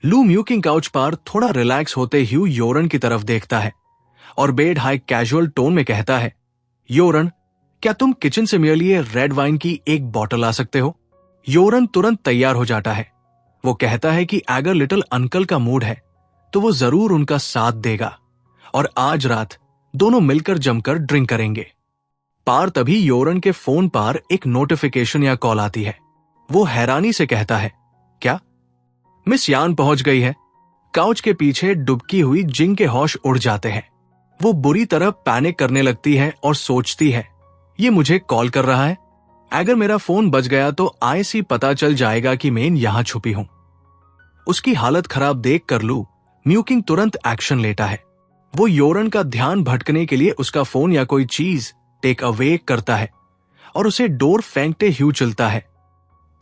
लू म्यूकिंग काउच पर थोड़ा रिलैक्स होते ह्यू योरन की तरफ देखता है और बेड हाई कैजुअल टोन में कहता है, योरन, क्या तुम किचन से मेरे लिए रेड वाइन की एक बॉटल ला सकते हो? योरन तुरंत तैयार हो जाता है। वो कहता है कि अगर लिटिल अंकल का मूड है तो वो जरूर उनका साथ देगा और आज रात दोनों मिलकर जमकर ड्रिंक करेंगे। पार तभी योरन के फोन पर एक नोटिफिकेशन या कॉल आती है। वो हैरानी से कहता है, क्या? मिस यान पहुंच गई है। काउच के पीछे डुबकी हुई जिंग के होश उड़ जाते हैं। वो बुरी तरह पैनिक करने लगती है और सोचती है, ये मुझे कॉल कर रहा है। अगर मेरा फोन बज गया तो आईसी पता चल जाएगा कि मैं यहां छुपी हूं। उसकी हालत खराब देख कर लू म्यूकिंग तुरंत एक्शन लेता है। वो योरन का ध्यान भटकने के लिए उसका फोन या कोई चीज टेक अवे करता है और उसे डोर फेंकते ह्यू चलता है,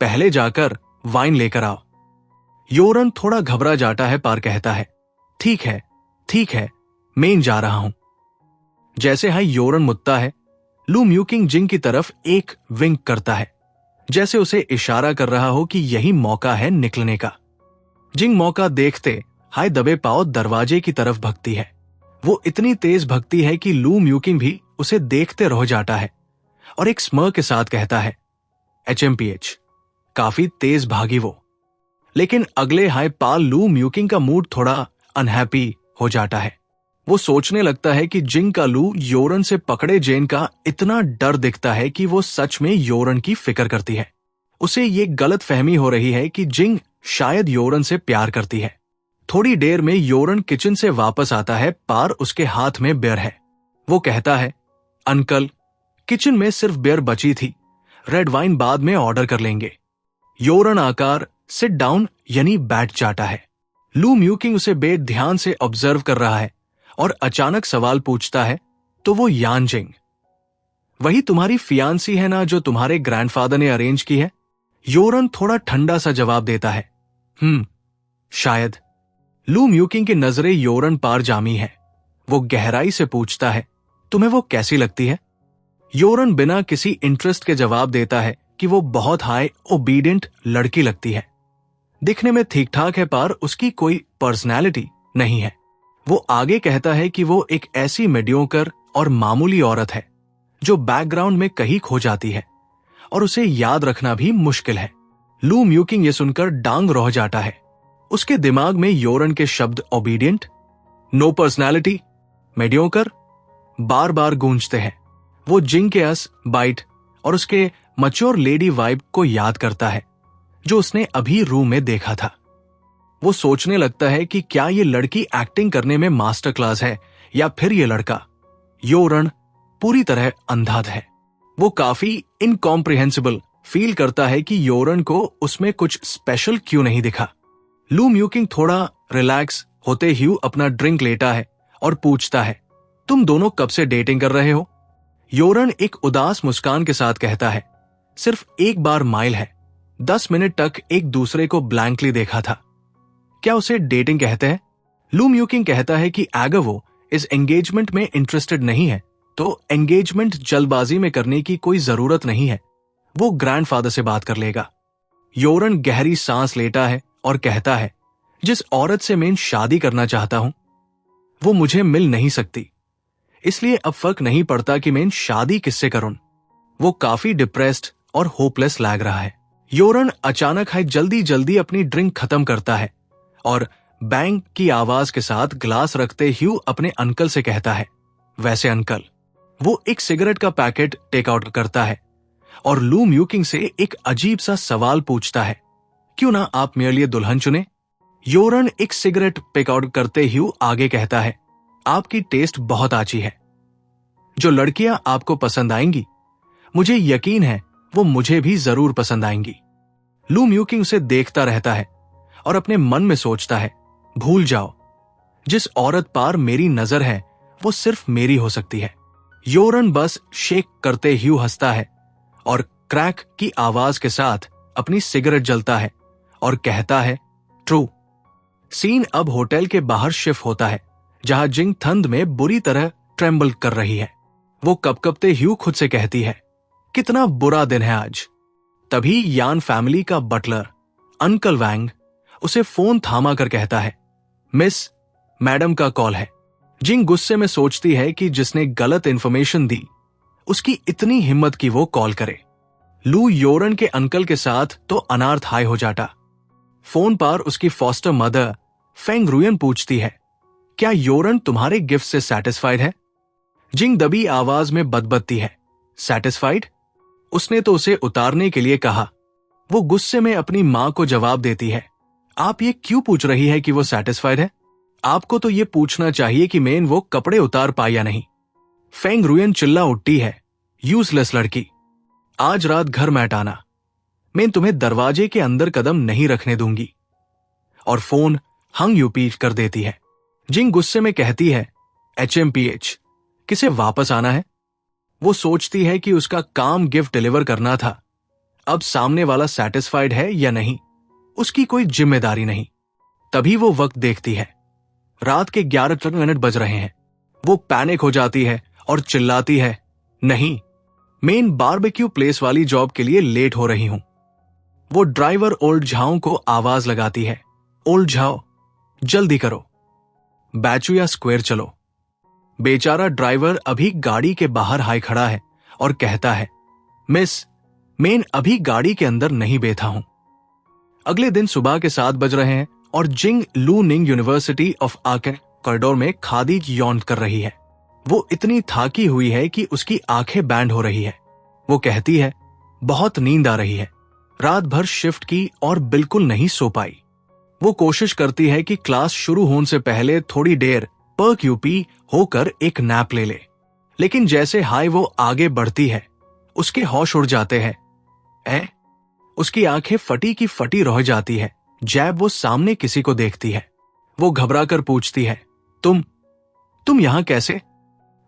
पहले जाकर वाइन लेकर आओ। योरन थोड़ा घबरा जाता है पार कहता है, ठीक है, मैं जा रहा हूं। जैसे ही योरन मुड़ता है, लू म्यूकिंग जिंग की तरफ एक विंक करता है, जैसे उसे इशारा कर रहा हो कि यही मौका है निकलने का। जिंग मौका देखते हाय दबे पांव दरवाजे की तरफ भगती है। वो इतनी तेज भगती है कि लू म्यूकिंग भी उसे देखते रह जाता है और एक स्मर के साथ कहता है, HMPH। काफी तेज भागी वो, लेकिन अगले हाय पाल लू म्यूकिंग का मूड थोड़ा अनहैप्पी हो जाता है। वो सोचने लगता है कि जिंग का लू योरन से पकड़े जेन का इतना डर दिखता है कि वो सच में योरन की फिक्र करती है। उसे ये गलत फहमी हो रही है कि जिंग शायद योरन से प्यार करती है। थोड़ी देर में योरन किचन से वापस आता है, पार उसके हाथ में बियर है। वो कहता है, अंकल, किचन में सिर्फ बियर बची थी, रेड वाइन बाद में ऑर्डर कर लेंगे। योरन आकार सिट डाउन यानी बैठ जाता है। लू म्यूकिंग उसे बेध्यान से ऑब्जर्व कर रहा है और अचानक सवाल पूछता है, तो वो यान जिंग वही तुम्हारी फियांसी है ना जो तुम्हारे ग्रैंडफादर ने अरेंज की है? योरन थोड़ा ठंडा सा जवाब देता है, शायद। लू म्यूकिंग की नजरें योरन पार जामी है। वो गहराई से पूछता है, तुम्हें वो कैसी लगती है? योरन बिना किसी इंटरेस्ट के जवाब देता है कि वो बहुत हाई ओबीडियंट लड़की लगती है। दिखने में ठीक ठाक है, पर उसकी कोई पर्सनैलिटी नहीं है। वो आगे कहता है कि वो एक ऐसी मीडियोकर और मामूली औरत है जो बैकग्राउंड में कहीं खो जाती है और उसे याद रखना भी मुश्किल है। लू म्यूकिंग ये सुनकर डांग रह जाता है। उसके दिमाग में योरन के शब्द ओबीडियंट, नो पर्सनैलिटी, मीडियोकर बार बार गूंजते हैं। वो जिंग के अस बाइट और उसके मैच्योर लेडी वाइब को याद करता है जो उसने अभी रूम में देखा था। वो सोचने लगता है कि क्या ये लड़की एक्टिंग करने में मास्टर क्लास है या फिर ये लड़का योरन पूरी तरह अंधा है। वो काफी इनकॉम्प्रिहेंसिबल फील करता है कि योरन को उसमें कुछ स्पेशल क्यों नहीं दिखा। लू म्यूकिंग थोड़ा रिलैक्स होते ह्यू अपना ड्रिंक लेता है और पूछता है, तुम दोनों कब से डेटिंग कर रहे हो? योरन एक उदास मुस्कान के साथ कहता है, सिर्फ एक बार माइल है, 10 मिनट तक एक दूसरे को ब्लैंकली देखा था। क्या उसे डेटिंग कहते हैं? लू म्यूकिंग कहता है कि अगर वो इस एंगेजमेंट में इंटरेस्टेड नहीं है तो एंगेजमेंट जल्दबाजी में करने की कोई जरूरत नहीं है, वो ग्रैंडफादर से बात कर लेगा। योरन गहरी सांस लेता है और कहता है, जिस औरत से मैं शादी करना चाहता हूं वो मुझे मिल नहीं सकती, इसलिए अब फर्क नहीं पड़ता कि मैं शादी किससे करूं। वो काफी डिप्रेस्ड और होपलेस लग रहा है। योरन अचानक है जल्दी जल्दी अपनी ड्रिंक खत्म करता है और बैंग की आवाज के साथ ग्लास रखते ह्यू अपने अंकल से कहता है, वैसे अंकल। वो एक सिगरेट का पैकेट टेक आउट करता है और लू म्यूकिंग से एक अजीब सा सवाल पूछता है, क्यों ना आप मेरे लिए दुल्हन चुने? योरन एक सिगरेट टेक आउट करते ह्यू आगे कहता है, आपकी टेस्ट बहुत अच्छी है। जो लड़कियां आपको पसंद आएंगी मुझे यकीन है वो मुझे भी जरूर पसंद आएंगी। लू म्यूकिंग उसे देखता रहता है और अपने मन में सोचता है, भूल जाओ, जिस औरत पर मेरी नजर है वो सिर्फ मेरी हो सकती है। योरन बस शेक करते ह्यू हंसता है और क्रैक की आवाज के साथ अपनी सिगरेट जलता है और कहता है, ट्रू। सीन अब होटल के बाहर शिफ्ट होता है जहां जिंग ठंड में बुरी तरह ट्रेम्बल कर रही है। वो कपकपते ह्यू खुद से कहती है, कितना बुरा दिन है आज। तभी यान फैमिली का बटलर अंकल वैंग उसे फोन थामा कर कहता है, मिस, मैडम का कॉल है। जिंग गुस्से में सोचती है कि जिसने गलत इंफॉर्मेशन दी उसकी इतनी हिम्मत कि वो कॉल करे। लू योरन के अंकल के साथ तो अनार्थ हाई हो जाता। फोन पर उसकी फॉस्टर मदर फेंग रुयन पूछती है, क्या योरन तुम्हारे गिफ्ट से सेटिस्फाइड है? जिंग दबी आवाज में बदबदती है, सेटिस्फाइड? उसने तो उसे उतारने के लिए कहा। वो गुस्से में अपनी मां को जवाब देती है, आप ये क्यों पूछ रही है कि वो सेटिस्फाइड है? आपको तो ये पूछना चाहिए कि मेन वो कपड़े उतार पाई या नहीं। फेंग रुयन चिल्ला उठती है, यूजलेस लड़की, आज रात घर मत आना, मैं तुम्हें दरवाजे के अंदर कदम नहीं रखने दूंगी। और फोन हंग यूपी कर देती है। जिंग गुस्से में कहती है, HMPH, किसे वापस आना है? वो सोचती है कि उसका काम गिफ्ट डिलीवर करना था। अब सामने वाला सेटिस्फाइड है या नहीं, उसकी कोई जिम्मेदारी नहीं। तभी वो वक्त देखती है, रात के 11 बज रहे हैं। वो पैनिक हो जाती है और चिल्लाती है, नहीं, मेन बारबेक्यू प्लेस वाली जॉब के लिए लेट हो रही हूं। वो ड्राइवर ओल्ड झाओ को आवाज लगाती है, ओल्ड झाओ, जल्दी करो, बैचुया स्क्वायर चलो। बेचारा ड्राइवर अभी गाड़ी के बाहर हाई खड़ा है और कहता है, मिस, मेन अभी गाड़ी के अंदर नहीं बैठा हूं। अगले दिन सुबह के 7 बज रहे हैं और जिंग लू निंग यूनिवर्सिटी ऑफ आर्क कॉरिडोर में खादी यौन कर रही है। वो इतनी थाकी हुई है कि उसकी आंखें बैंड हो रही है। वो कहती है, बहुत नींद आ रही है, रात भर शिफ्ट की और बिल्कुल नहीं सो पाई। वो कोशिश करती है कि क्लास शुरू होने से पहले थोड़ी देर पर्क यूपी होकर एक नैप ले ले, लेकिन जैसे हाई वो आगे बढ़ती है उसके होश उड़ जाते हैं। उसकी आंखें फटी की फटी रह जाती है जैब वो सामने किसी को देखती है। वो घबराकर पूछती है, तुम यहां कैसे?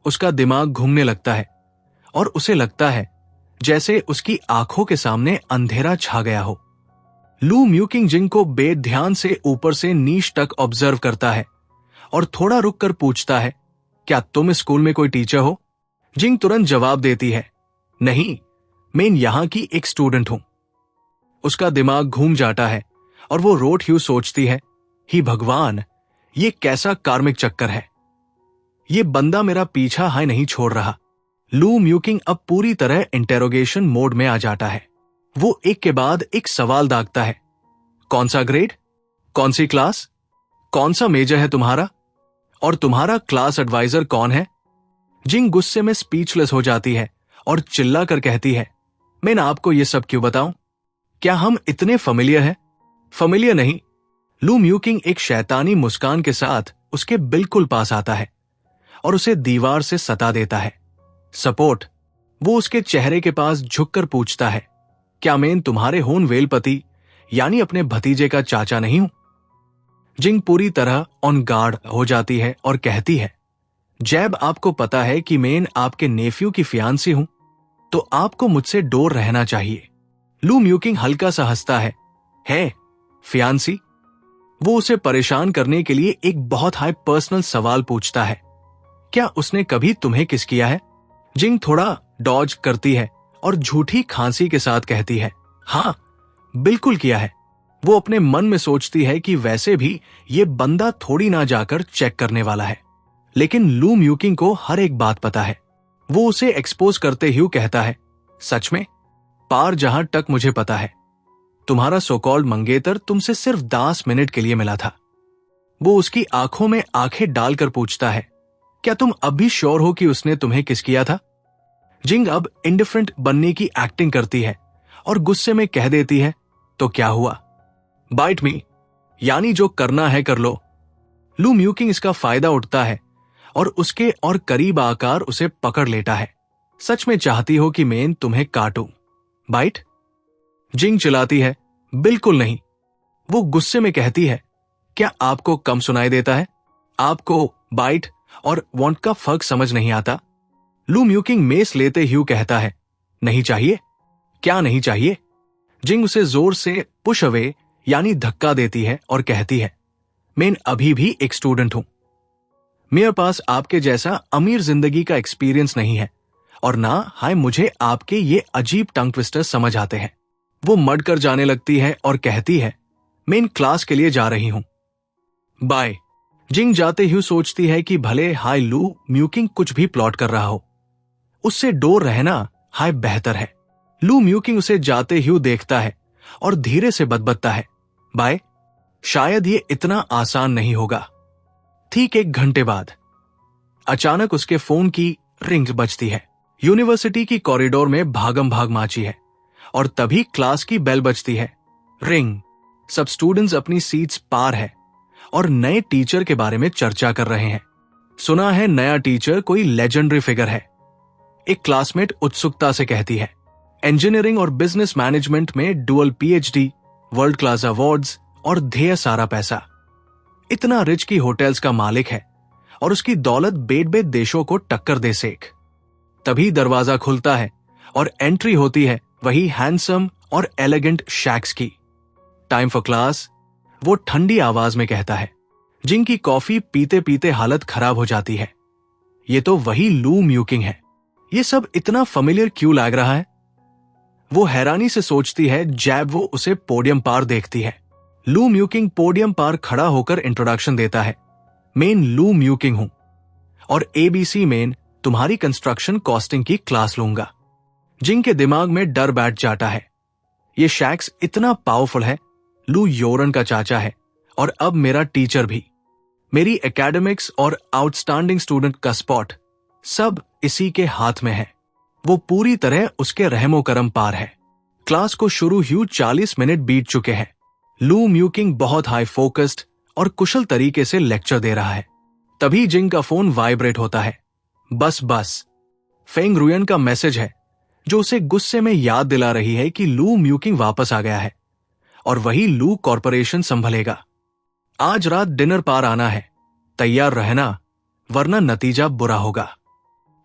उसका दिमाग घूमने लगता है और उसे लगता है जैसे उसकी आंखों के सामने अंधेरा छा गया हो। लू म्यूकिंग जिंग को बेध्यान से ऊपर से नीच तक ऑब्जर्व करता है और थोड़ा रुक कर पूछता है, क्या तुम स्कूल में कोई टीचर हो? जिंग तुरंत जवाब देती है, नहीं, मैं यहां की एक स्टूडेंट हूं। उसका दिमाग घूम जाता है और वो रोट ह्यू सोचती है, ही भगवान, ये कैसा कार्मिक चक्कर है, ये बंदा मेरा पीछा हाय नहीं छोड़ रहा। लू म्यूकिंग अब पूरी तरह इंटेरोगेशन मोड में आ जाता है। वो एक के बाद एक सवाल दागता है, कौन सा ग्रेड, कौन सी क्लास, कौन सा मेजर है तुम्हारा, और तुम्हारा क्लास एडवाइजर कौन है? जिंग गुस्से में स्पीचलेस हो जाती है और चिल्ला कर कहती है, मैं आपको ये सब क्यों बताऊं? क्या हम इतने फैमिलियर हैं? फैमिलियर नहीं। लू म्यूकिंग एक शैतानी मुस्कान के साथ उसके बिल्कुल पास आता है और उसे दीवार से सता देता है। सपोर्ट। वो उसके चेहरे के पास झुककर पूछता है, क्या मैं तुम्हारे होन वेलपति यानी अपने भतीजे का चाचा नहीं हूं? जिंग पूरी तरह ऑन गार्ड हो जाती है और कहती है, जैब आपको पता है कि मैं आपके नेफ्यू की फियांसी हूं, तो आपको मुझसे दूर रहना चाहिए। लू म्यूकिंग हल्का सा हंसता है फियांसी? वो उसे परेशान करने के लिए एक बहुत हाई पर्सनल सवाल पूछता है, क्या उसने कभी तुम्हें किस किया है? जिंग थोड़ा डॉज करती है और झूठी खांसी के साथ कहती है, हाँ, बिल्कुल किया है। वो अपने मन में सोचती है कि वैसे भी ये बंदा थोड़ी ना जाकर चेक करने वाला है, लेकिन लू म्यूकिंग को हर एक बात पता है। वो उसे एक्सपोज करते ही कहता है, सच में? पार जहां तक मुझे पता है, तुम्हारा सोकॉल्ड मंगेतर तुमसे सिर्फ 10 मिनट के लिए मिला था। वो उसकी आंखों में आंखें डालकर पूछता है, क्या तुम अब भी श्योर हो कि उसने तुम्हें किस किया था? जिंग अब इंडिफरेंट बनने की एक्टिंग करती है और गुस्से में कह देती है, तो क्या हुआ? बाइट मी, यानी जो करना है कर लो। लू म्यूकिंग इसका फायदा उठता है और उसके और करीब आकर उसे पकड़ लेता है। सच में चाहती हो कि मैं तुम्हें काटूं? बाइट? जिंग चिल्लाती है, बिल्कुल नहीं। वो गुस्से में कहती है, क्या आपको कम सुनाई देता है? आपको बाइट और वांट का फर्क समझ नहीं आता? लू म्यूकिंग मेस लेते ह्यू कहता है, नहीं चाहिए? क्या नहीं चाहिए? जिंग उसे जोर से पुश अवे यानी धक्का देती है और कहती है, मैं अभी भी एक स्टूडेंट हूं। मेरे पास आपके जैसा अमीर जिंदगी का एक्सपीरियंस नहीं है और ना हाय मुझे आपके ये अजीब टंग ट्विस्टर समझ आते हैं। वो मड कर जाने लगती है और कहती है, मेन क्लास के लिए जा रही हूं। बाय। जिंग जाते ही सोचती है कि भले हाय लू म्यूकिंग कुछ भी प्लॉट कर रहा हो, उससे डोर रहना हाय बेहतर है। लू म्यूकिंग उसे जाते ही देखता है और धीरे से बदबदता है, बाय, शायद ये इतना आसान नहीं होगा। ठीक 1 घंटे बाद अचानक उसके फोन की रिंग बजती है। यूनिवर्सिटी की कॉरिडोर में भागम भाग माची है और तभी क्लास की बेल बजती है। रिंग। सब स्टूडेंट्स अपनी सीट्स पार है और नए टीचर के बारे में चर्चा कर रहे हैं। सुना है नया टीचर कोई लेजेंडरी फिगर है, एक क्लासमेट उत्सुकता से कहती है। इंजीनियरिंग और बिजनेस मैनेजमेंट में dual PhD, world class awards और ढेर सारा पैसा। इतना रिच की होटल्स का मालिक है और उसकी दौलत बेड बेड देशों को टक्कर दे सेक। तभी दरवाजा खुलता है और एंट्री होती है वही हैंडसम और एलिगेंट शैक्स की। टाइम फॉर क्लास, वो ठंडी आवाज में कहता है। जिनकी कॉफी पीते पीते हालत खराब हो जाती है। ये तो वही लू म्यूकिंग है। ये सब इतना फेमिलियर क्यों लग रहा है? वो हैरानी से सोचती है जैब वो उसे पोडियम पार देखती है। लू म्यूकिंग पोडियम पार खड़ा होकर इंट्रोडक्शन देता है। मेन लू म्यूकिंग हूं और एबीसी मेन तुम्हारी कंस्ट्रक्शन कॉस्टिंग की क्लास लूंगा। जिनके दिमाग में डर बैठ जाता है। ये शैक्स इतना पावरफुल है, लू योरन का चाचा है और अब मेरा टीचर भी। मेरी एकेडमिक्स और आउटस्टैंडिंग स्टूडेंट का स्पॉट सब इसी के हाथ में है। वो पूरी तरह उसके रहमो करम पार है। क्लास को शुरू हुई 40 मिनट बीत चुके हैं। लू म्यूकिंग बहुत हाई फोकस्ड और कुशल तरीके से लेक्चर दे रहा है। तभी जिंग का फोन वाइब्रेट होता है। बस फेंग रुयन का मैसेज है जो उसे गुस्से में याद दिला रही है कि लू म्यूकिंग वापस आ गया है और वही लू कॉर्पोरेशन संभलेगा। आज रात डिनर पार आना है, तैयार रहना वरना नतीजा बुरा होगा।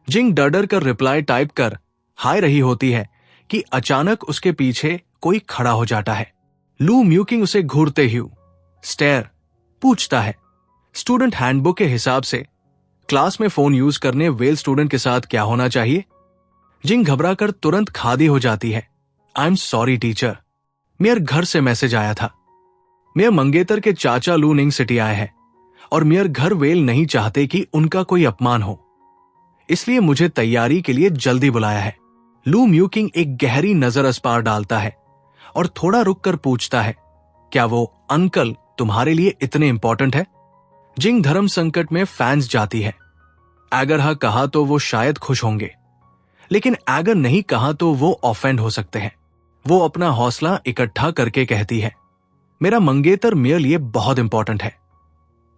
जिंग डर कर रिप्लाई टाइप कर हाय रही होती है कि अचानक उसके पीछे कोई खड़ा हो जाता है। लू म्यूकिंग उसे घूरते ही स्टेयर पूछता है, स्टूडेंट हैंडबुक के हिसाब से क्लास में फोन यूज करने वेल स्टूडेंट के साथ क्या होना चाहिए? जिंग घबराकर तुरंत खादी हो जाती है। आई एम सॉरी टीचर, मेरे घर से मैसेज आया था। मेरे मंगेतर के चाचा लू निंग सिटी आए हैं और मेरे घर वेल नहीं चाहते कि उनका कोई अपमान हो, इसलिए मुझे तैयारी के लिए जल्दी बुलाया है। लू म्यूकिंग एक गहरी नजर अस्पार डालता है और थोड़ा रुककर पूछता है, क्या वो अंकल तुम्हारे लिए इतने इंपॉर्टेंट है? जिंग धर्म संकट में फैंस जाती है। अगर हाँ कहा तो वो शायद खुश होंगे, लेकिन अगर नहीं कहा तो वो ऑफेंड हो सकते हैं। वो अपना हौसला इकट्ठा करके कहती है, मेरा मंगेतर मेरे लिए बहुत इंपॉर्टेंट है,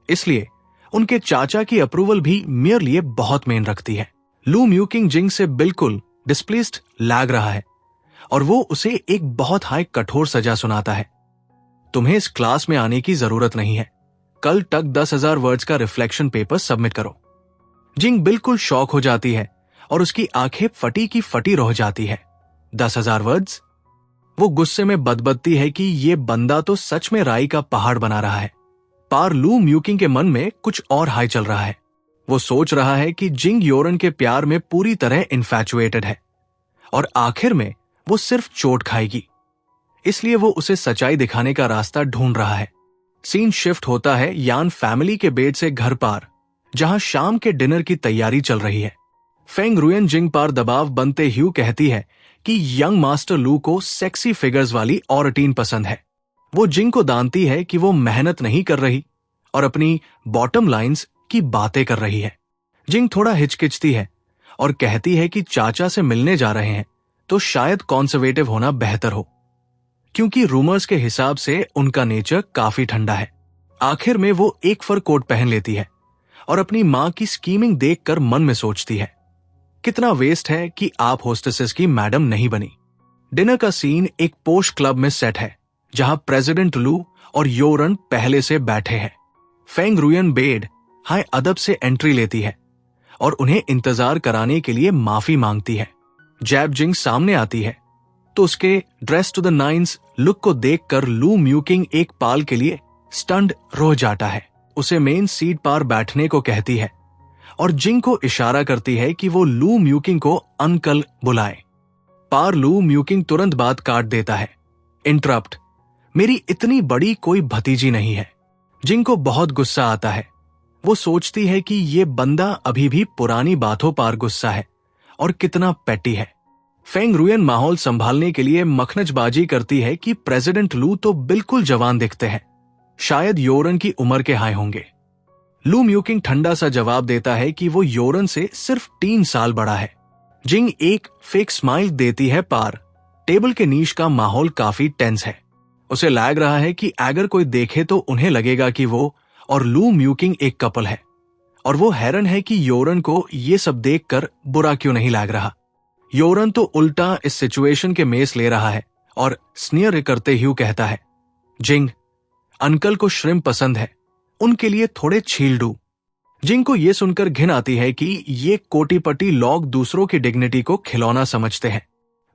इसलिए उनके चाचा की अप्रूवल भी मेरे लिए बहुत मेन रखती है। लू म्यूकिंग जिंग से बिल्कुल डिस्प्लेस्ड लग रहा है और वो उसे एक बहुत हाई कठोर सजा सुनाता है। तुम्हें इस क्लास में आने की जरूरत नहीं है, कल तक 10,000 वर्ड्स का रिफ्लेक्शन पेपर सबमिट करो। जिंग बिल्कुल शॉक हो जाती है और उसकी आंखें फटी की फटी रह जाती है। 10,000 वर्ड्स? वो गुस्से में बदबदती है कि ये बंदा तो सच में राई का पहाड़ बना रहा है। पार लू म्यूकिंग के मन में कुछ और हाई चल रहा है। वो सोच रहा है कि जिंग योरन के प्यार में पूरी तरह इन्फैचुएटेड है और आखिर में वो सिर्फ चोट खाएगी, इसलिए वो उसे सच्चाई दिखाने का रास्ता ढूंढ रहा है। सीन शिफ्ट होता है यान फैमिली के बेड से घर पार, जहां शाम के डिनर की तैयारी चल रही है। फेंग रुयन जिंग पार दबाव बनते ह्यू कहती है कि यंग मास्टर लू को सेक्सी फिगर्स वाली ऑरटीन पसंद है। वो जिंग को जानती है कि वो मेहनत नहीं कर रही और अपनी बॉटम लाइंस की बातें कर रही है। जिंग थोड़ा हिचकिचती है और कहती है कि चाचा से मिलने जा रहे हैं तो शायद कॉन्जर्वेटिव होना बेहतर हो, क्योंकि रूमर्स के हिसाब से उनका नेचर काफी ठंडा है। आखिर में वो एक फर कोट पहन लेती है और अपनी मां की स्कीमिंग देखकर मन में सोचती है, कितना वेस्ट है कि आप होस्टेसेस की मैडम नहीं बनी। डिनर का सीन एक पोश क्लब में सेट है, जहां प्रेसिडेंट लू और योरन पहले से बैठे हैं। फेंग रुयन बेड हाय अदब से एंट्री लेती है और उन्हें इंतजार कराने के लिए माफी मांगती है। जैब जिंग सामने आती है तो उसके dress to the nines look को देखकर लू म्यूकिंग एक पाल के लिए स्टंड रह जाता है। उसे मेन सीट पार बैठने को कहती है और जिंग को इशारा करती है कि वो लू म्यूकिंग को अंकल बुलाए। पार लू म्यूकिंग तुरंत बात काट देता है। इंटरप्ट, मेरी इतनी बड़ी कोई भतीजी नहीं है। जिंग को बहुत गुस्सा आता है। वो सोचती है कि ये बंदा अभी भी पुरानी बातों पर गुस्सा है और कितना पेटी है। फेंग रुयन माहौल संभालने के लिए मखनजबाजी करती है कि प्रेसिडेंट लू तो बिल्कुल जवान दिखते हैं, शायद योरन की उम्र के हाई होंगे। लू म्यूकिंग ठंडा सा जवाब देता है कि वो योरन से सिर्फ 3 साल बड़ा है। जिंग एक फेक स्माइल देती है पार। टेबल के नीच का माहौल काफी टेंस है। उसे लग रहा है कि अगर कोई देखे तो उन्हें लगेगा कि वो और लू म्यूकिंग एक कपल है, और वो हैरान है कि योरन को ये सब देखकर बुरा क्यों नहीं लग रहा। योरन तो उल्टा इस सिचुएशन के मेस ले रहा है और स्नियर करते हुए कहता है, जिंग, अंकल को श्रिम्प पसंद है, उनके लिए थोड़े छील दू। जिंग को यह सुनकर घिन आती है कि ये कोटीपटी लोग दूसरों की डिग्निटी को खिलौना समझते हैं।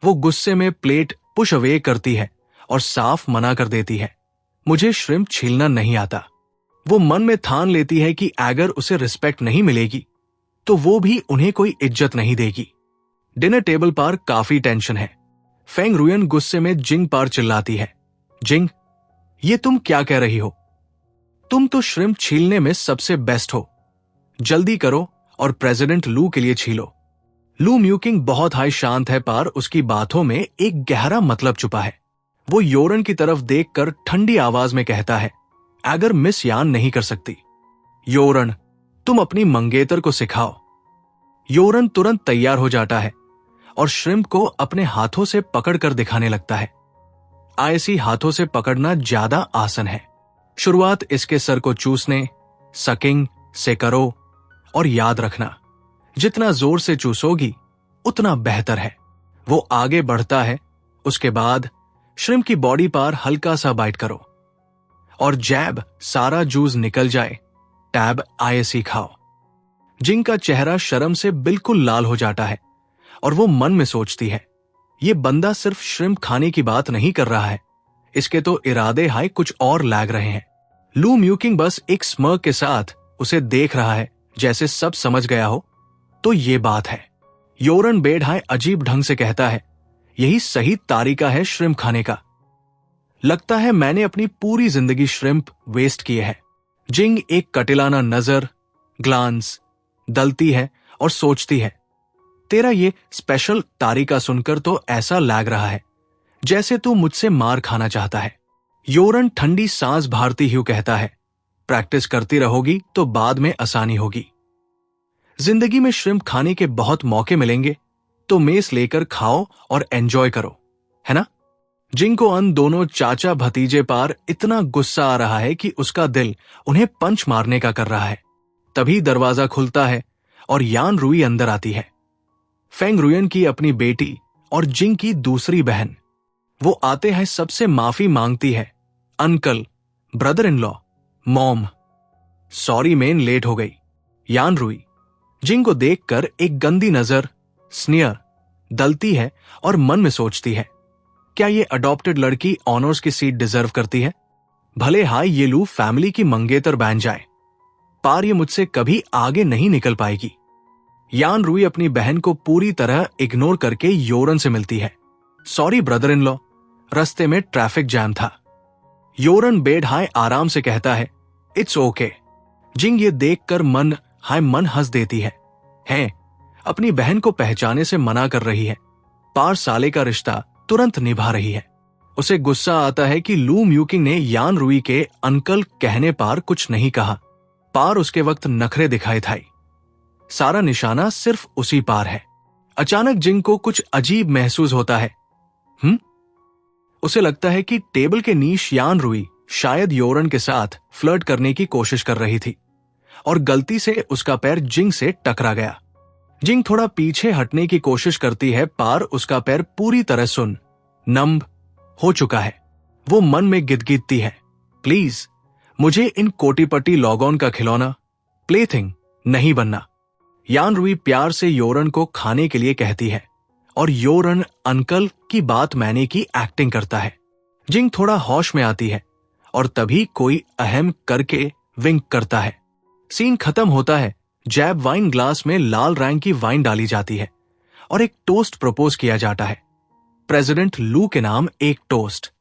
वो गुस्से में प्लेट पुश अवे करती है और साफ मना कर देती है, मुझे श्रिम्प छीलना नहीं आता। वो मन में ठान लेती है कि अगर उसे रिस्पेक्ट नहीं मिलेगी तो वो भी उन्हें कोई इज्जत नहीं देगी। डिनर टेबल पर काफी टेंशन है। फेंग रुयन गुस्से में जिंग पर चिल्लाती है, जिंग, ये तुम क्या कह रही हो? तुम तो श्रिम्प छीलने में सबसे बेस्ट हो। जल्दी करो और प्रेसिडेंट लू के लिए छीलो। लू म्यूकिंग बहुत हाई शांत है, पर उसकी बातों में एक गहरा मतलब छुपा है। वो योरन की तरफ देखकर ठंडी आवाज में कहता है, अगर मिस यान नहीं कर सकती, योरन, तुम अपनी मंगेतर को सिखाओ। योरन तुरंत तैयार हो जाता है और श्रिम्प को अपने हाथों से पकड़कर दिखाने लगता है। ऐसी हाथों से पकड़ना ज्यादा आसान है। शुरुआत इसके सर को चूसने, सकिंग से करो और याद रखना, जितना जोर से चूसोगी उतना बेहतर है। वो आगे बढ़ता है। उसके बाद श्रिम्प की बॉडी पर हल्का सा बाइट करो और जैब सारा जूस निकल जाए, टैब आईएससी खाओ। जिंग का चेहरा शर्म से बिल्कुल लाल हो जाता है और वो मन में सोचती है, ये बंदा सिर्फ श्रिम्प खाने की बात नहीं कर रहा है, इसके तो इरादे हाय कुछ और लग रहे हैं। लू म्यूकिंग बस एक स्मर्क के साथ उसे देख रहा है, जैसे सब समझ गया हो तो ये बात है। योरन बेड हाय अजीब ढंग से कहता है, यही सही तरीका है श्रिम्प खाने का। लगता है मैंने अपनी पूरी जिंदगी श्रिम्प वेस्ट किए है। जिंग एक कटिलाना नजर ग्लांस दलती है और सोचती है, तेरा ये स्पेशल तरीका सुनकर तो ऐसा लग रहा है जैसे तू मुझसे मार खाना चाहता है। योरन ठंडी सांस भरती हुए कहता है, प्रैक्टिस करती रहोगी तो बाद में आसानी होगी। जिंदगी में श्रिम्प खाने के बहुत मौके मिलेंगे, तो मेस लेकर खाओ और एंजॉय करो, है ना? जिंग को अन दोनों चाचा भतीजे पर इतना गुस्सा आ रहा है कि उसका दिल उन्हें पंच मारने का कर रहा है। तभी दरवाजा खुलता है और यान रुई अंदर आती है। फेंग रुयन की अपनी बेटी और जिंग की दूसरी बहन। वो आते हैं सबसे माफी मांगती है, uncle, brother in law, mom, sorry मेन लेट हो गई। यान रुई जिंग को देखकर एक गंदी नजर स्नियर दलती है और मन में सोचती है, क्या ये अडॉप्टेड लड़की ऑनर्स की सीट डिजर्व करती है? भले हाय ये लू फैमिली की मंगेतर बन जाए, पर ये मुझसे कभी आगे नहीं निकल पाएगी। यान रुई अपनी बहन को पूरी तरह इग्नोर करके योरन से मिलती है। सॉरी ब्रदर इन लॉ, रास्ते में ट्रैफिक जैम था। योरन बेड हाय आराम से कहता है, इट्स ओके। जिंग ये देखकर मन हंस देती है, अपनी बहन को पहचाने से मना कर रही है, पार साले का रिश्ता तुरंत निभा रही है। उसे गुस्सा आता है कि लू म्यूकिंग ने यान रुई के अंकल कहने पर कुछ नहीं कहा, पार उसके वक्त नखरे दिखाए थाई। सारा निशाना सिर्फ उसी पार है। अचानक जिंग को कुछ अजीब महसूस होता है। उसे लगता है कि टेबल के नीच यान रुई शायद योरन के साथ फ्लर्ट करने की कोशिश कर रही थी और गलती से उसका पैर जिंग से टकरा गया। जिंग थोड़ा पीछे हटने की कोशिश करती है, पर उसका पैर पूरी तरह सुन नम्ब हो चुका है। वो मन में गिदगिदती है, प्लीज मुझे इन कोटीपटी लॉगॉन का खिलौना प्लेथिंग नहीं बनना। यान रुई प्यार से योरन को खाने के लिए कहती है और योरन अंकल की बात मानने की एक्टिंग करता है। जिंग थोड़ा होश में आती है और तभी कोई अहम करके विंक करता है। सीन खत्म होता है। जैब वाइन ग्लास में लाल रंग की वाइन डाली जाती है और एक टोस्ट प्रपोज किया जाता है। प्रेसिडेंट लू के नाम एक टोस्ट।